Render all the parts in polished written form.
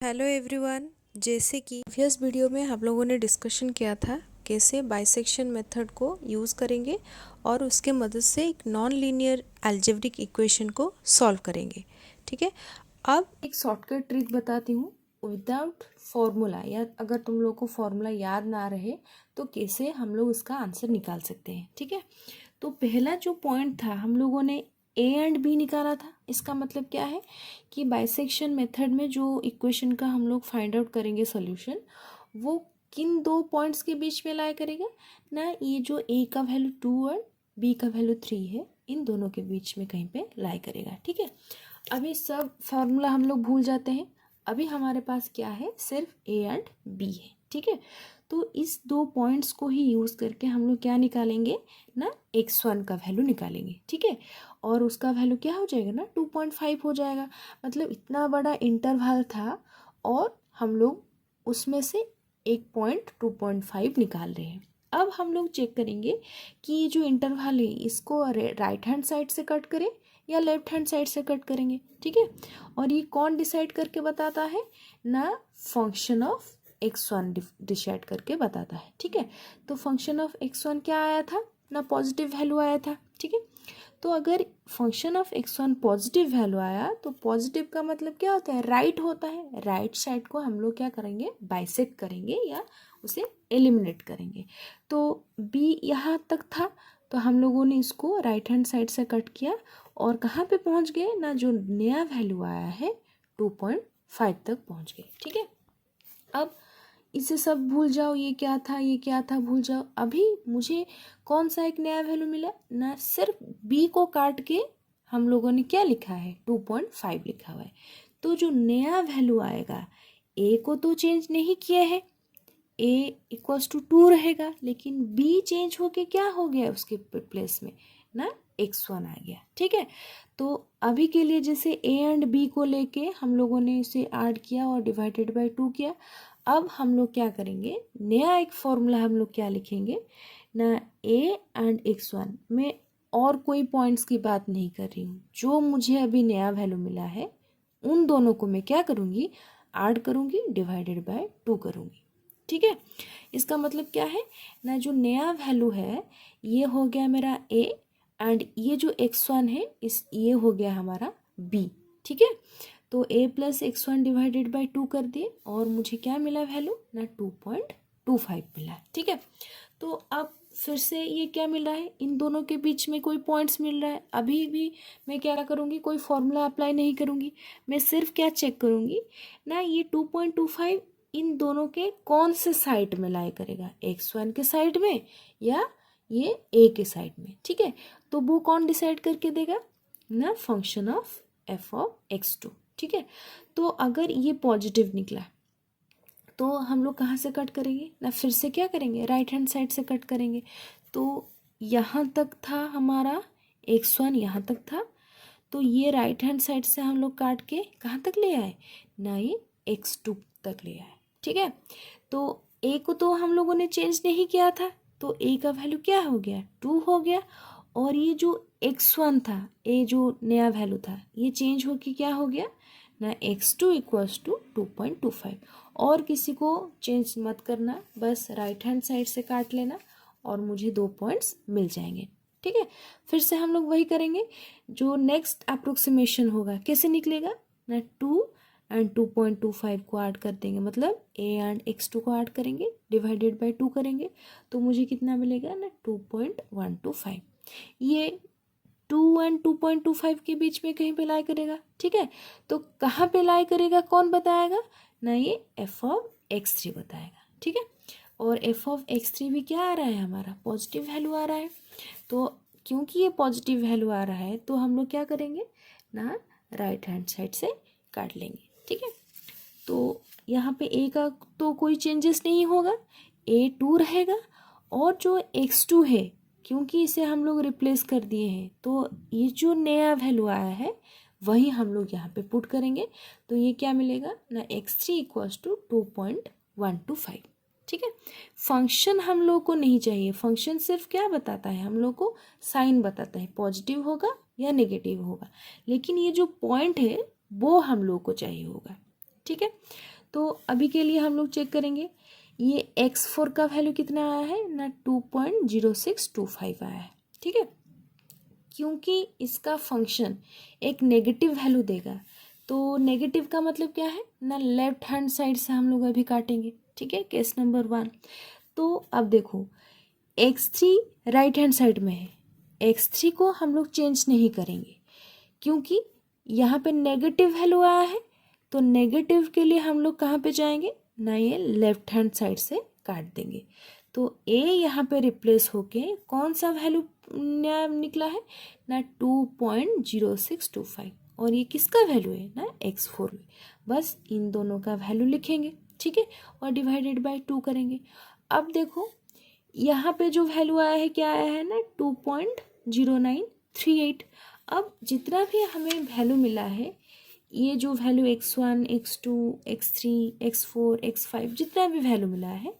Hello everyone. जैसे कि previous video में हम लोगों ने डिस्कशन किया था कैसे बाइसेक्शन मेथड को यूज़ करेंगे और उसके मदद से एक नॉन लीनियर अलजेब्रिक इक्वेशन को सॉल्व करेंगे। ठीक है, अब एक शॉर्टकट ट्रिक बताती हूँ विदाउट फॉर्मूला, या अगर तुम लोग को फॉर्मूला याद ना रहे तो कैसे हम लोग उसका आंसर निकाल सकते हैं। ठीक है, तो पहला जो पॉइंट था हम लोगों ने ए एंड बी निकाला था। इसका मतलब क्या है कि बाइसेक्शन मेथड में जो इक्वेशन का हम लोग फाइंड आउट करेंगे सॉल्यूशन, वो किन दो पॉइंट्स के बीच में लाई करेगा ना, ये जो ए का वैल्यू 2 और बी का वैल्यू 3 है, इन दोनों के बीच में कहीं पे लाई करेगा। ठीक है, अभी सब फार्मूला हम लोग भूल जाते हैं। अभी हमारे पास क्या है, सिर्फ ए एंड बी है। ठीक है, तो इस दो पॉइंट्स को ही यूज़ करके हम लोग क्या निकालेंगे ना, x1 का वैल्यू निकालेंगे। ठीक है, और उसका वैल्यू क्या हो जाएगा ना, 2.5 हो जाएगा। मतलब इतना बड़ा इंटरवल था और हम लोग उसमें से एक पॉइंट 2.5 निकाल रहे हैं। अब हम लोग चेक करेंगे कि ये जो इंटरवल है इसको राइट हैंड साइड से कट करें या लेफ्ट हैंड साइड से कट करेंगे। ठीक है, और ये कौन डिसाइड करके बताता है ना, फंक्शन ऑफ x1 डिसाइड करके बताता है। ठीक है, तो फंक्शन ऑफ x1 क्या आया था ना, पॉजिटिव वैल्यू आया था। ठीक है, तो अगर function of x1 positive value आया तो पॉजिटिव का मतलब क्या होता है, राइट होता है। राइट साइड को हम लोग क्या करेंगे, बाइसेक्ट करेंगे या उसे एलिमिनेट करेंगे। तो b यहाँ तक था तो हम लोगों ने इसको राइट हैंड साइड से कट किया और कहाँ पे पहुँच गए ना, जो नया वैल्यू आया है 2.5 तक पहुँच गए। ठीक है, अब इसे सब भूल जाओ, ये क्या था ये क्या था भूल जाओ। अभी मुझे कौन सा एक नया वैल्यू मिला ना, सिर्फ बी को काट के हम लोगों ने क्या लिखा है, 2.5 लिखा हुआ है। तो जो नया वैल्यू आएगा, ए को तो चेंज नहीं किया है, ए इक्वल्स टू 2 रहेगा, लेकिन बी चेंज होके क्या हो गया उसके प्लेस में ना, x1 आ गया। ठीक है, तो अभी के लिए जैसे ए एंड बी को लेके हम लोगों ने इसे ऐड किया और डिवाइडेड बाय 2 किया। अब हम लोग क्या करेंगे, नया एक फॉर्मूला हम लोग क्या लिखेंगे ना, ए एंड x1 में और कोई पॉइंट्स की बात नहीं कर रही हूँ, जो मुझे अभी नया वैल्यू मिला है उन दोनों को मैं क्या करूँगी, ऐड करूँगी, डिवाइडेड बाय 2 करूँगी। ठीक है, इसका मतलब क्या है ना, जो नया वैल्यू है ये हो गया मेरा a एंड ये जो x1 है ये हो गया हमारा b। ठीक है, तो a plus x1 divided by 2 कर दिए और मुझे क्या मिला वैल्यू ना, 2.25 मिला। ठीक है, तो अब फिर से ये क्या मिल रहा है, इन दोनों के बीच में कोई पॉइंट्स मिल रहा है। अभी भी मैं क्या करूँगी, कोई फॉर्मूला अप्लाई नहीं करूँगी, मैं सिर्फ क्या चेक करूँगी ना, ये 2.25 इन दोनों के कौन से साइड में लाई करेगा, x1 के साइड में या ये a के साइड में। ठीक है, तो वो कौन डिसाइड करके देगा ना, function of f of x2। ठीक है, तो अगर ये पॉजिटिव निकला तो हम लोग कहाँ से कट करेंगे ना, फिर से क्या करेंगे, राइट हैंड साइड से कट करेंगे। तो यहाँ तक था हमारा x1, यहाँ तक था, तो ये राइट हैंड साइड से हम लोग काट के कहाँ तक ले आए ना, ये x2 तक ले आए। ठीक है, तो a को तो हम लोगों ने चेंज नहीं किया था, तो a का वैल्यू क्या हो गया, 2 हो गया। और ये जो x1 था, a जो नया वैल्यू था, ये चेंज होके क्या हो गया ना, x2 इक्वल्स टू 2.25। और किसी को चेंज मत करना, बस राइट हैंड साइड से काट लेना और मुझे 2 पॉइंट्स मिल जाएंगे। ठीक है, फिर से हम लोग वही करेंगे, जो नेक्स्ट अप्रोक्सीमेशन होगा कैसे निकलेगा ना, 2 एंड 2.25 को ऐड कर देंगे, मतलब a एंड x2 को ऐड करेंगे, डिवाइडेड बाय 2 करेंगे, तो मुझे कितना मिलेगा ना, 2.125। ये 2 एंड 2.25 के बीच में कहीं पे लाई करेगा। ठीक है, तो कहाँ पे लाई करेगा कौन बताएगा ना, ये f ऑफ x3 बताएगा। ठीक है, और f ऑफ x3 भी क्या आ रहा है, हमारा पॉजिटिव वैल्यू आ रहा है। तो क्योंकि ये पॉजिटिव वैल्यू आ रहा है तो हम लोग क्या करेंगे ना, राइट हैंड साइड से काट लेंगे। ठीक है, तो यहाँ पे a का तो कोई चेंजेस नहीं होगा, a2 रहेगा, और जो x2 है क्योंकि इसे हम लोग रिप्लेस कर दिए हैं तो ये जो नया वैल्यू आया है वही हम लोग यहाँ पे पुट करेंगे। तो ये क्या मिलेगा ना, x3 इक्वल्स टू 2.125। ठीक है, फंक्शन हम लोग को नहीं चाहिए, फंक्शन सिर्फ क्या बताता है, हम लोग को साइन बताता है, पॉजिटिव होगा या नेगेटिव होगा, लेकिन ये जो पॉइंट है वो हम लोग को चाहिए होगा। ठीक है। तो अभी के लिए हम लोग चेक करेंगे, ये x4 का वैल्यू कितना आया है ना, 2.0625 आया है, ठीक है। क्योंकि इसका फंक्शन एक नेगेटिव वैल्यू देगा, तो नेगेटिव का मतलब क्या है ना, लेफ्ट हैंड साइड से हम लोग अभी काटेंगे, ठीक है, केस नंबर 1। तो अब देखो x3 राइट हैंड साइड में है, x3 को हम लोग चेंज नहीं करेंगे क्योंकि यहाँ पे नेगेटिव वैल्यू आया है, तो नेगेटिव के लिए हम लोग कहाँ पे जाएंगे ना, ये लेफ्ट हैंड साइड से काट देंगे। तो a यहाँ पे रिप्लेस होके कौन सा वैल्यू निकला है ना, 2.0625, और ये किसका वैल्यू है ना, x4 में। बस इन दोनों का वैल्यू लिखेंगे, ठीक है, और डिवाइडेड बाय 2 करेंगे। अब देखो यहाँ पे जो वैल्यू आया है क्या आया है ना, 2.0938। अब जितना भी हमें वैल्यू मिला है, ये जो value x1 x2 x3 x4 x5 जितना भी वैल्यू मिला है,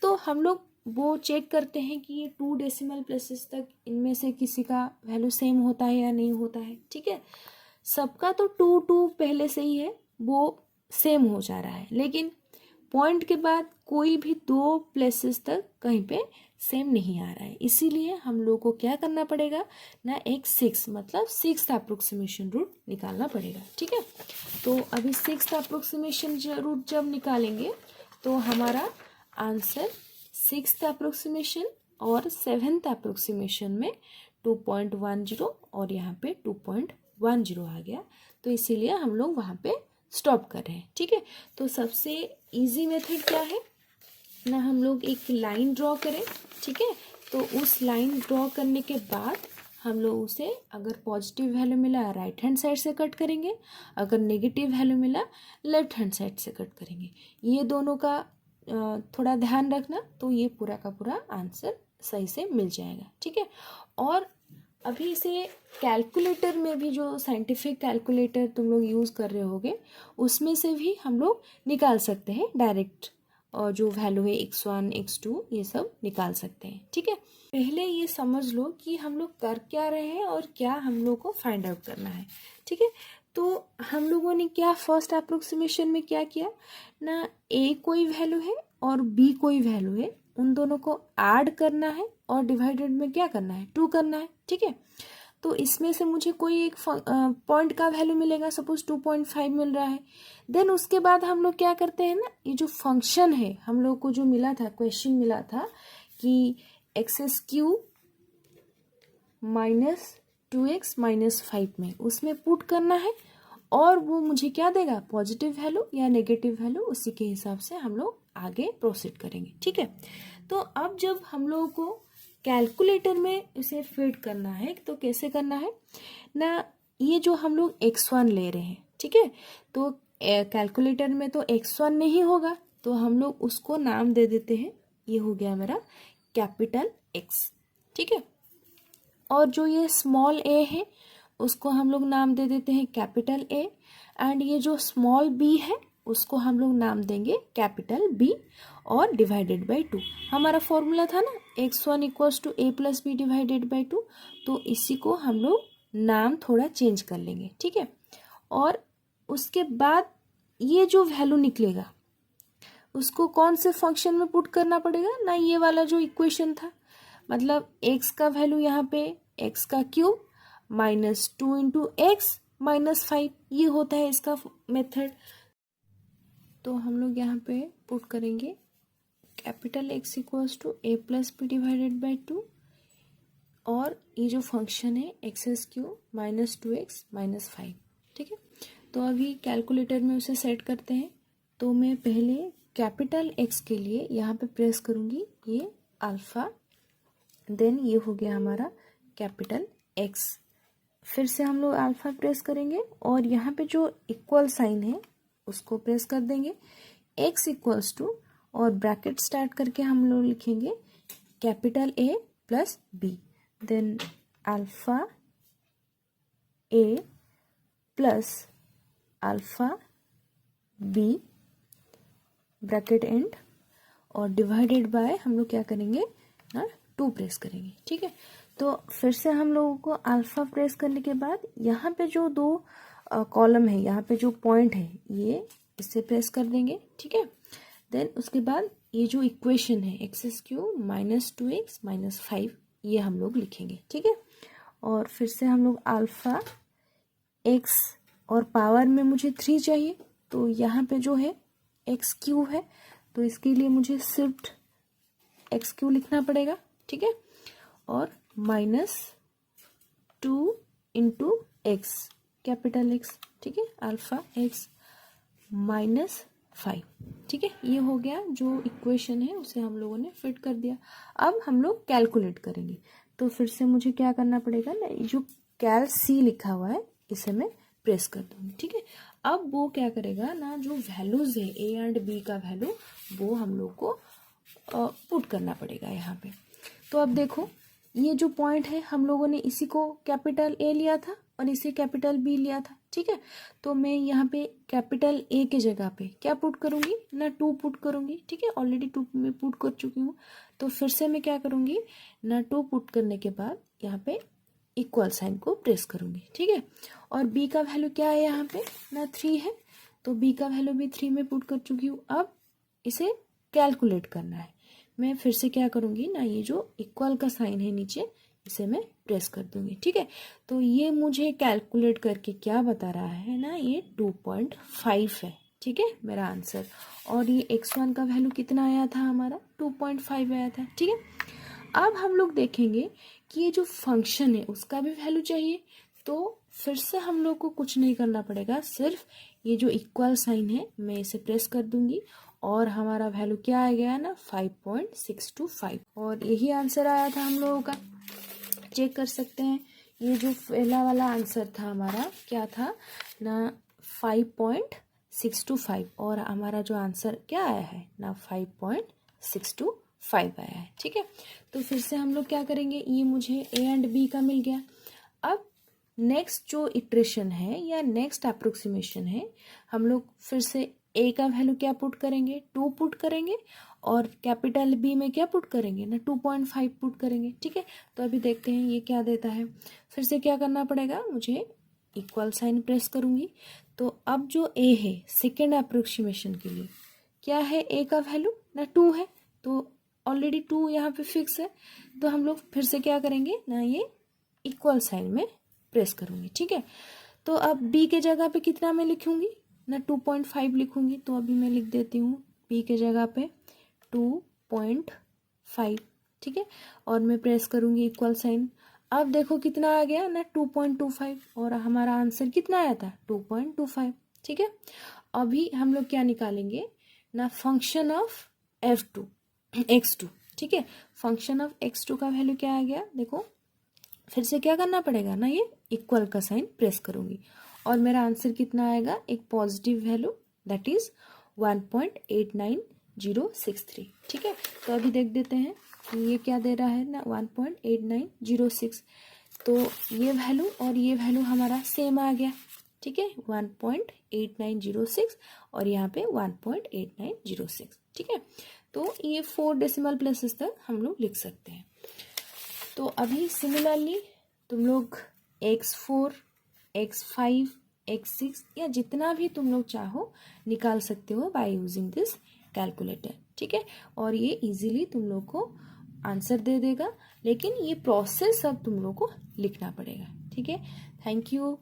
तो हम लोग वो चेक करते हैं कि ये 2 डेसिमल प्लेसेस तक इनमें से किसी का वैल्यू सेम होता है या नहीं होता है, ठीक है। सबका तो 2 पहले से ही है, वो सेम हो जा रहा है, लेकिन पॉइंट के बाद कोई भी 2 प्लेसेस तक कहीं पे सेम नहीं आ रहा है, इसीलिए हम लोग को क्या करना पड़ेगा ना, एक 6 मतलब 6th अप्रोक्सीमेशन रूट निकालना पड़ेगा, ठीक है। तो अभी 6th अप्रोक्सीमेशन रूट जब निकालेंगे तो हमारा आंसर 6th अप्रोक्सीमेशन और 7th अप्रोक्सीमेशन में 2.10 और यहाँ पे 2.10 आ गया, तो इसीलिए हम लोग वहाँ पे स्टॉप कर रहे हैं, ठीक है। तो सबसे इजी मेथड क्या है ना, हम लोग एक लाइन ड्रॉ करें, ठीक है। तो उस लाइन ड्रॉ करने के बाद हम लोग उसे अगर पॉजिटिव वैल्यू मिला राइट हैंड साइड से कट करेंगे, अगर नेगेटिव वैल्यू मिला लेफ्ट हैंड साइड से कट करेंगे। ये दोनों का थोड़ा ध्यान रखना, तो ये पूरा का पूरा आंसर सही से मिल जाएगा, ठीक है। और अभी इसे कैलकुलेटर में भी, जो साइंटिफिक कैलकुलेटर तुम लोग यूज़ कर रहे होगे, उसमें से भी हम लोग निकाल सकते हैं डायरेक्ट, और जो वैल्यू है x1 x2 ये सब निकाल सकते हैं, ठीक है। पहले ये समझ लो कि हम लोग कर क्या रहे हैं और क्या हम लोग को फाइंड आउट करना है, ठीक है। तो हम लोगों ने क्या फर्स्ट अप्रोक्सीमेशन में क्या किया ना, a कोई वैल्यू है और b कोई वैल्यू है, उन दोनों को ऐड करना है और डिवाइडेड में क्या करना है, 2 करना है, ठीक है। तो इसमें से मुझे कोई एक पॉइंट का वैल्यू मिलेगा, सपोज 2.5 मिल रहा है। देन उसके बाद हम लोग क्या करते हैं ना, ये जो फंक्शन है हम लोग को जो मिला था, क्वेश्चन मिला था कि x³ -2x -5 में उसमें पुट करना है, और वो मुझे क्या देगा, पॉजिटिव वैल्यू या नेगेटिव वैल्यू, उसी के हिसाब से हम लोग आगे प्रोसीड करेंगे, ठीक है। तो अब जब हम लोगों को कैलकुलेटर में इसे फिट करना है, तो कैसे करना है ना, ये जो हम लोग x1 ले रहे हैं, ठीक है, तो कैलकुलेटर में तो x1 नहीं होगा, तो हम लोग उसको नाम दे देते हैं, ये हो गया मेरा कैपिटल X, ठीक है। और जो ये स्मॉल a है उसको हम लोग नाम दे देते हैं कैपिटल A, एंड ये जो स्मॉल b है उसको हम लोग नाम देंगे कैपिटल B, और डिवाइडेड बाय 2। हमारा फॉर्मूला था ना x1 = a + b divided by 2, तो इसी को हम लोग नाम थोड़ा चेंज कर लेंगे, ठीक है। और उसके बाद ये जो वैल्यू निकलेगा उसको कौन से फंक्शन में पुट करना पड़ेगा ना, ये वाला जो इक्वेशन था, मतलब x का वैल्यू यहाँ पे x³ -2 × x -5, ये होता है इसका मेथड। तो हम लोग यहाँ पे पुट करेंगे capital X = a + b divided by 2, और ये जो फंक्शन है x³ -2x -5, ठीक है। तो अभी कैलकुलेटर में उसे सेट करते हैं। तो मैं पहले कैपिटल X के लिए यहाँ पे प्रेस करूँगी ये अल्फ़ा, देन ये हो गया हमारा कैपिटल X। फिर से हम लोग अल्फ़ा प्रेस करेंगे और यहाँ पे जो इक्वल साइन है उसको प्रेस कर देंगे, x = और ब्रैकेट स्टार्ट करके हम लोग लिखेंगे capital A + b, then alpha A + alpha b bracket end, और डिवाइडेड बाय हम लोग क्या करेंगे ना 2 प्रेस करेंगे, ठीक है। तो फिर से हम लोगों को अल्फ़ा प्रेस करने के बाद यहाँ पे जो 2 कॉलम है, यहाँ पे जो पॉइंट है ये इससे प्रेस कर देंगे, ठीक है। देन उसके बाद ये जो इक्वेशन है x³ माइनस 2x माइनस 5 ये हम लोग लिखेंगे, ठीक है। और फिर से हम लोग अल्फा x और पावर में मुझे 3 चाहिए, तो यहाँ पे जो है x³ है, तो इसके लिए मुझे सिर्फ x³ लिखना पड़ेगा, ठीक है। और minus 2 into x, capital X, ठीक है, अल्फा x माइनस 5, ठीक है। ये हो गया जो इक्वेशन है उसे हम लोगों ने फिट कर दिया। अब हम लोग कैलकुलेट करेंगे, तो फिर से मुझे क्या करना पड़ेगा ना, जो कैल सी लिखा हुआ है इसे मैं प्रेस कर दूंगी, ठीक है। अब वो क्या करेगा ना, जो वैल्यूज है ए एंड बी का वैल्यू वो हम लोग को पुट करना पड़ेगा यहाँ पे। तो अब देखो ये जो पॉइंट है हम लोगों ने इसी को कैपिटल ए लिया था और इसे कैपिटल बी लिया था, ठीक है। तो मैं यहाँ पे कैपिटल ए के जगह पे क्या पुट करूँगी ना, 2 पुट करूँगी, ठीक है। ऑलरेडी 2 में पुट कर चुकी हूँ, तो फिर से मैं क्या करूँगी ना, 2 पुट करने के बाद यहाँ पे इक्वल साइन को प्रेस करूँगी, ठीक है। और बी का वैल्यू क्या है यहाँ पे ना, 3 है, तो बी का वैल्यू भी 3 में पुट कर चुकी हूँ। अब इसे कैलकुलेट करना है, मैं फिर से क्या करूँगी ना, ये जो इक्वल का साइन है नीचे इसे मैं प्रेस कर दूंगी, ठीक है। तो ये मुझे कैलकुलेट करके क्या बता रहा है ना, ये 2.5 है, ठीक है, मेरा आंसर। और ये x1 का वैल्यू कितना आया था हमारा, 2.5 आया था, ठीक है। अब हम लोग देखेंगे कि ये जो फंक्शन है उसका भी वैल्यू चाहिए, तो फिर से हम लोग को कुछ नहीं करना पड़ेगा, सिर्फ ये जो इक्वल साइन है मैं इसे प्रेस कर दूंगी और हमारा वैल्यू क्या आ गया ना, 5.625। और यही आंसर आया था हम लोगों का, चेक कर सकते हैं। ये जो पहला वाला आंसर था हमारा क्या था ना, 5.625 और हमारा जो आंसर क्या आया है ना, 5.625 आया है, ठीक है। तो फिर से हम लोग क्या करेंगे, ये मुझे ए एंड बी का मिल गया। अब नेक्स्ट जो इटरेशन है या नेक्स्ट अप्रोक्सीमेशन है, हम लोग फिर से ए का वैल्यू क्या पुट करेंगे, 2 पुट करेंगे और कैपिटल बी में क्या पुट करेंगे ना, 2.5 पुट करेंगे, ठीक है। तो अभी देखते हैं ये क्या देता है। फिर से क्या करना पड़ेगा, मुझे इक्वल साइन प्रेस करूंगी। तो अब जो ए है सेकेंड अप्रोक्सीमेशन के लिए क्या है, ए का वैल्यू ना 2 है, तो ऑलरेडी 2 यहाँ पे फिक्स है, तो हम लोग फिर से क्या करेंगे ना, ये इक्वल साइन में प्रेस करूंगी, ठीक है। तो अब बी के जगह पे कितना मैं लिखूंगी ना, 2.5 लिखूंगी, तो अभी मैं लिख देती हूँ बी के जगह पे 2.5, ठीक है। और मैं प्रेस करूंगी इक्वल साइन। अब देखो कितना आ गया ना, 2.25 और हमारा आंसर कितना आया था, 2.25, ठीक है। अभी हम लोग क्या निकालेंगे ना, फंक्शन ऑफ f2 x2, ठीक है। फंक्शन ऑफ x2 का वैल्यू क्या आ गया, देखो फिर से क्या करना पड़ेगा ना, ये इक्वल का साइन प्रेस करूंगी और मेरा आंसर कितना आएगा, एक पॉजिटिव वैल्यू दैट इज 1.89063, ठीक है। तो अभी देख देते हैं कि ये क्या दे रहा है ना, 1.8906, तो ये वैल्यू और ये वैल्यू हमारा सेम आ गया, ठीक है, 1.8906 और यहाँ पे 1.8906, ठीक है। तो ये 4 डेसिमल प्लेसेस तक हम लोग लिख सकते हैं। तो अभी सिमिलरली तुम लोग x4, x5, x6 या जितना भी तुम लोग चाहो निकाल सकते हो बाय यूजिंग दिस कैलकुलेटर, ठीक है। और ये इजीली तुम लोग को आंसर दे देगा, लेकिन ये प्रोसेस अब तुम लोग को लिखना पड़ेगा, ठीक है। Thank you.